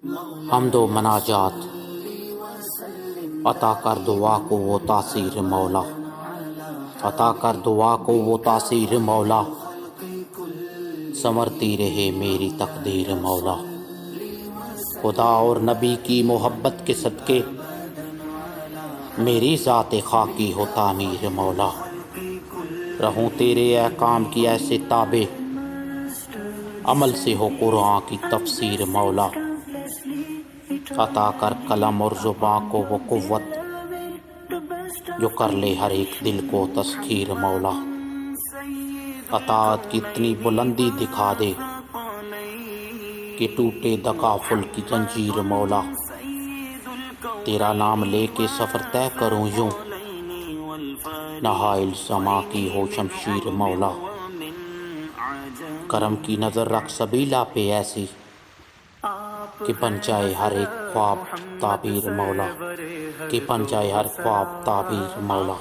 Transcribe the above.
حمد و مناجات عطا کر دعا کو وہ تاثیر مولا، عطا کر دعا کو وہ تاثیر مولا، سنورتی رہے میری تقدیر مولا۔ خدا اور نبی کی محبت کے صدقے میری ذات خاکی ہو تعمیر مولا، رہوں تیرے احکام کی ایسے تابع، عمل سے ہو قرآن کی تفسیر مولا۔ عطا کر قلم اور زباں کو وہ قوت جو کر لے ہر ایک دل کو تسخیر مولا۔ اطاعت کی اتنی بلندی دکھا دے کہ ٹوٹے تغافل کی زنجیر مولا۔ تیرا نام لے کے سفر طے کروں یوں، نہ حائل سما کی ہو شمشیر مولا۔ کرم کی نظر رکھ سبیلا پہ ایسی کہ بن جائے ہر ایک خواب تعبیر مولا، کہ بن جائے ہر خواب تعبیر مولا۔